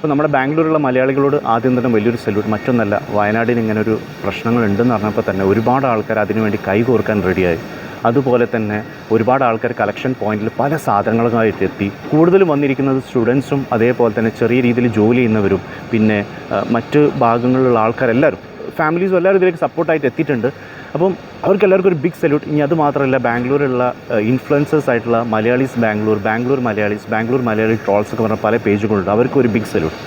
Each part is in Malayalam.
അപ്പോൾ നമ്മുടെ ബാംഗ്ലൂരിലുള്ള മലയാളികളോട് ആദ്യം തന്നെ വലിയൊരു സല്യൂട്ട്. മറ്റൊന്നല്ല, വയനാടിന് ഇങ്ങനൊരു പ്രശ്നങ്ങളുണ്ടെന്ന് പറഞ്ഞപ്പോൾ തന്നെ ഒരുപാട് ആൾക്കാർ അതിനുവേണ്ടി കൈകോർക്കാൻ റെഡിയായി. അതുപോലെ തന്നെ ഒരുപാട് ആൾക്കാർ കളക്ഷൻ പോയിന്റിൽ പല സാധനങ്ങളുമായിട്ട് എത്തി. കൂടുതലും വന്നിരിക്കുന്നത് സ്റ്റുഡൻസും അതേപോലെ തന്നെ ചെറിയ രീതിയിൽ ജോലി ചെയ്യുന്നവരും പിന്നെ മറ്റ് ഭാഗങ്ങളിലുള്ള ആൾക്കാരെല്ലാവരും ഫാമിലീസും എല്ലാവരും ഇതിലേക്ക് സപ്പോർട്ടായിട്ട് എത്തിയിട്ടുണ്ട്. അപ്പം അവർക്കെല്ലാവർക്കും ഒരു ബിഗ് സല്യൂട്ട്. ഇനി അത് മാത്രമല്ല, ബാംഗ്ലൂരിലുള്ള ഇൻഫ്ലുവൻസേഴ്സ് ആയിട്ടുള്ള മലയാളീസ് ബാംഗ്ലൂർ മലയാളി ട്രോൾസ് ഒക്കെ പറഞ്ഞ പല പേജുകളുണ്ട്. അവർക്കും ഒരു ബിഗ് സല്യൂട്ട്.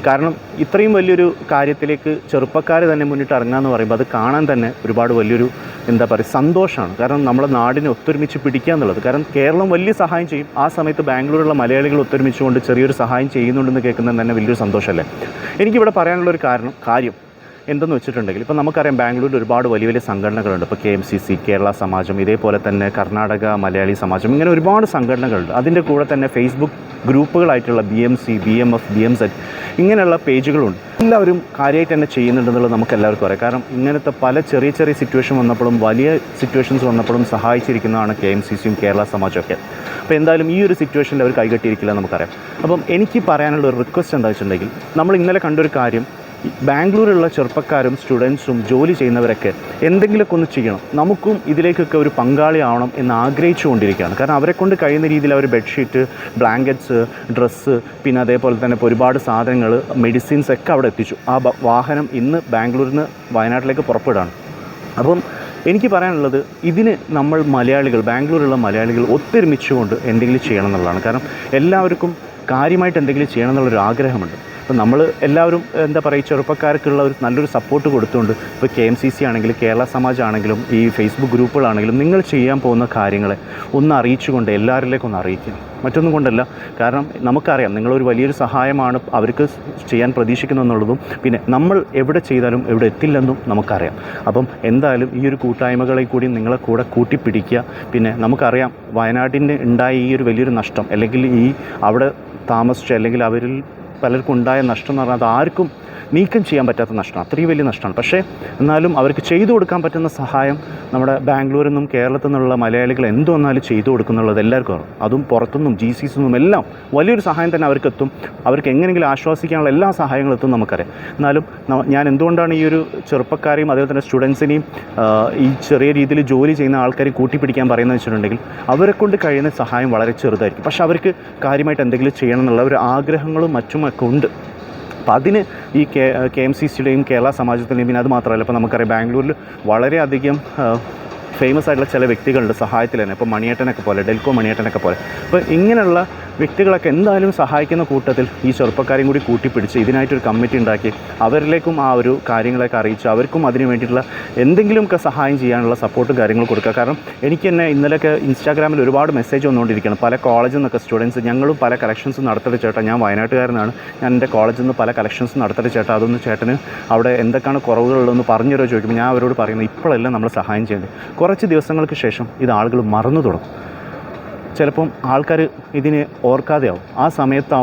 കാരണം ഇത്രയും വലിയൊരു കാര്യത്തിലേക്ക് ചെറുപ്പക്കാർ തന്നെ മുന്നിട്ട് ഇറങ്ങുകയെന്ന് പറയുമ്പോൾ അത് കാണാൻ തന്നെ ഒരുപാട് വലിയൊരു സന്തോഷമാണ്. കാരണം നമ്മുടെ നാടിനെ ഒത്തൊരുമിച്ച് പിടിക്കുക എന്നുള്ളത്. കാരണം കേരളം വലിയ സഹായം ചെയ്യും, ആ സമയത്ത് ബാംഗ്ലൂരിലുള്ള മലയാളികൾ ഒത്തൊരുമിച്ചുകൊണ്ട് ചെറിയൊരു സഹായം ചെയ്യുന്നുണ്ടെന്ന് കേൾക്കുന്നത് തന്നെ വലിയൊരു സന്തോഷമല്ലേ. എനിക്കിവിടെ പറയാനുള്ളൊരു കാര്യം എന്തെന്ന് വെച്ചിട്ടുണ്ടെങ്കിൽ, ഇപ്പോൾ നമുക്കറിയാം ബാംഗ്ലൂരിൽ ഒരുപാട് വലിയ വലിയ സംഘടനകളുണ്ട്. ഇപ്പോൾ KMCC, കേരള സമാജം, ഇതേപോലെ തന്നെ കർണാടക മലയാളി സമാജം, ഇങ്ങനെ ഒരുപാട് സംഘടനകളുണ്ട്. അതിൻ്റെ കൂടെ തന്നെ ഫേസ്ബുക്ക് ഗ്രൂപ്പുകളായിട്ടുള്ള BMC, BMF, BMZ ഇങ്ങനെയുള്ള പേജുകളുണ്ട്. എല്ലാവരും കാര്യമായിട്ട് തന്നെ ചെയ്യുന്നുണ്ടെന്നുള്ളത് നമുക്ക് എല്ലാവർക്കും അറിയാം. കാരണം ഇങ്ങനത്തെ പല ചെറിയ ചെറിയ സിറ്റുവേഷൻ വന്നപ്പോഴും വലിയ സിറ്റുവേഷൻസ് വന്നപ്പോഴും സഹായിച്ചിരിക്കുന്നതാണ് KMCCയും കേരള സമാജമൊക്കെ. അപ്പോൾ എന്തായാലും ഈ ഒരു സിറ്റുവേഷനിൽ അവർ കൈകെട്ടിയിരിക്കില്ല നമുക്കറിയാം. അപ്പം എനിക്ക് പറയാനുള്ള ഒരു റിക്വസ്റ്റ് എന്താ വെച്ചിട്ടുണ്ടെങ്കിൽ, നമ്മൾ ഇന്നലെ കണ്ടൊരു കാര്യം, ബാംഗ്ലൂരിലുള്ള ചെറുപ്പക്കാരും സ്റ്റുഡൻസും ജോലി ചെയ്യുന്നവരൊക്കെ എന്തെങ്കിലുമൊക്കെ ഒന്ന് ചെയ്യണം, നമുക്കും ഇതിലേക്കൊക്കെ ഒരു പങ്കാളിയാവണം എന്ന് ആഗ്രഹിച്ചു കൊണ്ടിരിക്കുകയാണ്. കാരണം അവരെ കൊണ്ട് കഴിയുന്ന രീതിയിൽ അവർ ബെഡ്ഷീറ്റ്, ബ്ലാങ്കറ്റ്സ്, ഡ്രസ്സ്, പിന്നെ അതേപോലെ തന്നെ ഇപ്പോൾ ഒരുപാട് സാധനങ്ങൾ, മെഡിസിൻസ് ഒക്കെ അവിടെ എത്തിച്ചു. ആ വാഹനം ഇന്ന് ബാംഗ്ലൂരിൽ നിന്ന് വയനാട്ടിലേക്ക് പുറപ്പെടുകയാണ്. അപ്പം എനിക്ക് പറയാനുള്ളത്, ഇതിന് നമ്മൾ മലയാളികൾ, ബാംഗ്ലൂരിലുള്ള മലയാളികൾ ഒത്തൊരുമിച്ചുകൊണ്ട് എന്തെങ്കിലും ചെയ്യണം എന്നുള്ളതാണ്. കാരണം എല്ലാവർക്കും കാര്യമായിട്ട് എന്തെങ്കിലും ചെയ്യണം എന്നുള്ളൊരു ആഗ്രഹമുണ്ട്. അപ്പോൾ നമ്മൾ എല്ലാവരും ചെറുപ്പക്കാർക്കുള്ള ഒരു നല്ലൊരു സപ്പോർട്ട് കൊടുത്തുകൊണ്ട്, ഇപ്പോൾ KMCC ആണെങ്കിലും കേരള സമാജം ആണെങ്കിലും ഈ ഫേസ്ബുക്ക് ഗ്രൂപ്പുകളാണെങ്കിലും നിങ്ങൾ ചെയ്യാൻ പോകുന്ന കാര്യങ്ങളെ ഒന്ന് അറിയിച്ചുകൊണ്ട് എല്ലാവരിലേക്കൊന്ന് അറിയിക്കുക. മറ്റൊന്നും കൊണ്ടല്ല, കാരണം നമുക്കറിയാം നിങ്ങളൊരു വലിയൊരു സഹായമാണ് അവർക്ക് ചെയ്യാൻ പ്രതീക്ഷിക്കുന്നതെന്നുള്ളതും പിന്നെ നമ്മൾ എവിടെ ചെയ്താലും എവിടെ എത്തില്ലെന്നും നമുക്കറിയാം. അപ്പം എന്തായാലും ഈ ഒരു കൂട്ടായ്മകളെ കൂടി നിങ്ങളെ കൂടെ കൂട്ടിപ്പിടിക്കുക. പിന്നെ നമുക്കറിയാം വയനാടിന് ഉണ്ടായ ഈ ഒരു വലിയൊരു നഷ്ടം, അല്ലെങ്കിൽ ഈ അവിടെ താമസിച്ച അല്ലെങ്കിൽ അവരിൽ പലർക്കും ഉണ്ടായ നഷ്ടം എന്ന് പറഞ്ഞാൽ അത് ആർക്കും നീക്കം ചെയ്യാൻ പറ്റാത്ത നഷ്ടമാണ്, അത്രയും വലിയ നഷ്ടമാണ്. പക്ഷേ എന്നാലും അവർക്ക് ചെയ്തു കൊടുക്കാൻ പറ്റുന്ന സഹായം നമ്മുടെ ബാംഗ്ലൂരിൽ നിന്നും കേരളത്തിൽ നിന്നുള്ള മലയാളികൾ എന്ത് വന്നാലും ചെയ്തു കൊടുക്കുന്നുള്ളത് എല്ലാവർക്കും അറിയാം. അതും പുറത്തുനിന്നും GCs നിന്നും എല്ലാം വലിയൊരു സഹായം തന്നെ അവർക്കെത്തും. അവർക്ക് എങ്ങനെയെങ്കിലും ആശ്വസിക്കാനുള്ള എല്ലാ സഹായങ്ങളും എത്തും നമുക്കറിയാം. എന്നാലും ഞാൻ എന്തുകൊണ്ടാണ് ഈ ഒരു ചെറുപ്പക്കാരെയും അതേപോലെ തന്നെ സ്റ്റുഡൻസിനെയും ഈ ചെറിയ രീതിയിൽ ജോലി ചെയ്യുന്ന ആൾക്കാരെ കൂട്ടിപ്പിടിക്കാൻ പറയുന്നത് വെച്ചിട്ടുണ്ടെങ്കിൽ, അവരെ കൊണ്ട് കഴിയുന്ന സഹായം വളരെ ചെറുതായിരിക്കും. പക്ഷേ അവർക്ക് കാര്യമായിട്ട് എന്തെങ്കിലും ചെയ്യണം എന്നുള്ള ഒരു ആഗ്രഹങ്ങളും മറ്റുമൊക്കെ ഉണ്ട്. അപ്പോൾ അതിന് ഈ KMCCയുടെയും കേരള സമാജത്തിൻ്റെയും, പിന്നെ അത് മാത്രമല്ല, ഇപ്പോൾ നമുക്കറിയാം ബാംഗ്ലൂരിൽ വളരെയധികം ഫേമസ് ആയിട്ടുള്ള ചില വ്യക്തികളുണ്ട് സഹായത്തിൽ തന്നെ. ഇപ്പോൾ മണിയേട്ടനൊക്കെ പോലെ, ഡെൽക്കോ മണിയേട്ടനൊക്കെ പോലെ. അപ്പോൾ ഇങ്ങനെയുള്ള വ്യക്തികളൊക്കെ എന്തായാലും സഹായിക്കുന്ന കൂട്ടത്തിൽ ഈ ചെറുപ്പക്കാരെയും കൂടി കൂട്ടിപ്പിടിച്ച് ഇതിനായിട്ടൊരു കമ്മിറ്റി ഉണ്ടാക്കി അവരിലേക്കും ആ ഒരു കാര്യങ്ങളൊക്കെ അറിയിച്ച് അവർക്കും അതിന് വേണ്ടിയിട്ടുള്ള എന്തെങ്കിലുമൊക്കെ സഹായം ചെയ്യാനുള്ള സപ്പോർട്ടും കാര്യങ്ങളും കൊടുക്കുക. കാരണം എനിക്ക് തന്നെ ഇന്നലെയൊക്കെ ഇൻസ്റ്റാഗ്രാമിൽ ഒരുപാട് മെസ്സേജ് വന്നുകൊണ്ടിരിക്കുകയാണ്. പല കോളേജിൽ നിന്നൊക്കെ സ്റ്റുഡൻസ്, ഞങ്ങളും പല കളക്ഷൻസും നടത്തട്ടെ ചേട്ടാ, ഞാൻ വയനാട്ടുകാരനാണ്, ഞാൻ എൻ്റെ കോളേജിൽ നിന്ന് പല കളക്ഷൻസും നടത്തട്ടെ ചേട്ടാ, അതൊന്ന് ചേട്ടന് അവിടെ എന്തൊക്കെയാണ് കുറവുകളുള്ളതെന്ന് പറഞ്ഞു തരുമോ ചോദിക്കുമ്പോൾ ഞാൻ അവരോട് പറയുന്നത്, ഇപ്പോഴല്ല നമ്മൾ സഹായം ചെയ്യേണ്ടത്, കുറച്ച് ദിവസങ്ങൾക്ക് ശേഷം ഇത് ആളുകൾ മറന്നു തുടങ്ങും. ചിലപ്പം ആൾക്കാർ ഇതിനെ ഓർക്കാതെയാവും. ആ സമയത്ത്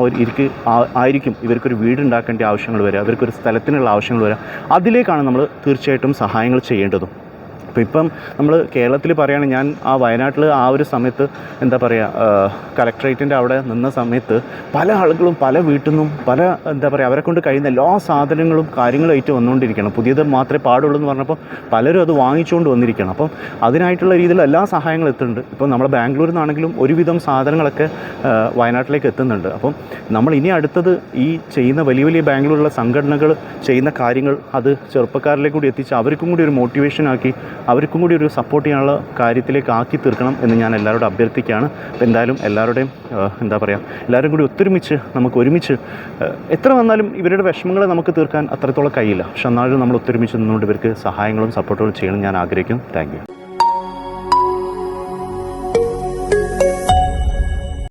ആയിരിക്കും ഇവർക്കൊരു വീടുണ്ടാക്കേണ്ട ആവശ്യങ്ങൾ വരിക, ഇവർക്കൊരു സ്ഥലത്തിനുള്ള ആവശ്യങ്ങൾ വരിക. അതിലേക്കാണ് നമ്മൾ തീർച്ചയായിട്ടും സഹായങ്ങൾ ചെയ്യേണ്ടതും. അപ്പോൾ ഇപ്പം നമ്മൾ കേരളത്തിൽ പറയുകയാണെങ്കിൽ, ഞാൻ ആ വയനാട്ടിൽ ആ ഒരു സമയത്ത് കളക്ട്രേറ്റിൻ്റെ അവിടെ നിന്ന സമയത്ത് പല ആളുകളും പല വീട്ടിൽ നിന്നും അവരെ കൊണ്ട് കഴിയുന്ന എല്ലാ സാധനങ്ങളും കാര്യങ്ങളായിട്ട് വന്നുകൊണ്ടിരിക്കണം. പുതിയത് മാത്രമേ പാടുള്ളൂ എന്ന് പറഞ്ഞപ്പോൾ പലരും അത് വാങ്ങിച്ചുകൊണ്ട് വന്നിരിക്കണം. അപ്പം അതിനായിട്ടുള്ള രീതിയിൽ എല്ലാ സഹായങ്ങളും എത്തുന്നുണ്ട്. ഇപ്പോൾ നമ്മുടെ ബാംഗ്ലൂരിൽ നിന്നാണെങ്കിലും ഒരുവിധം സാധനങ്ങളൊക്കെ വയനാട്ടിലേക്ക് എത്തുന്നുണ്ട്. അപ്പം നമ്മൾ ഇനി അടുത്തത് ഈ ചെയ്യുന്ന വലിയ വലിയ ബാംഗ്ലൂരിലുള്ള സംഘടനകൾ ചെയ്യുന്ന കാര്യങ്ങൾ അത് ചെറുപ്പക്കാരിലേക്ക് കൂടി എത്തിച്ച് അവർക്കും കൂടി ഒരു മോട്ടിവേഷനാക്കി അവർക്കും കൂടി ഒരു സപ്പോർട്ട് ചെയ്യാനുള്ള കാര്യത്തിലേക്ക് ആക്കി തീർക്കണം എന്ന് ഞാൻ എല്ലാവരോടും അഭ്യർത്ഥിക്കുകയാണ്. അപ്പോൾ എന്തായാലും എല്ലാവരുടെയും എല്ലാവരും കൂടി നമുക്ക് ഒരുമിച്ച് എത്ര വന്നാലും ഇവരുടെ വിഷമങ്ങളെ നമുക്ക് തീർക്കാൻ അത്രത്തോളം കഴിയില്ല. പക്ഷെ എന്നാലും നമ്മൾ ഒത്തൊരുമിച്ച് നിന്നുകൊണ്ട് ഇവർക്ക് സഹായങ്ങളും സപ്പോർട്ടുകളും ചെയ്യണം ഞാൻ ആഗ്രഹിക്കും. Thank you.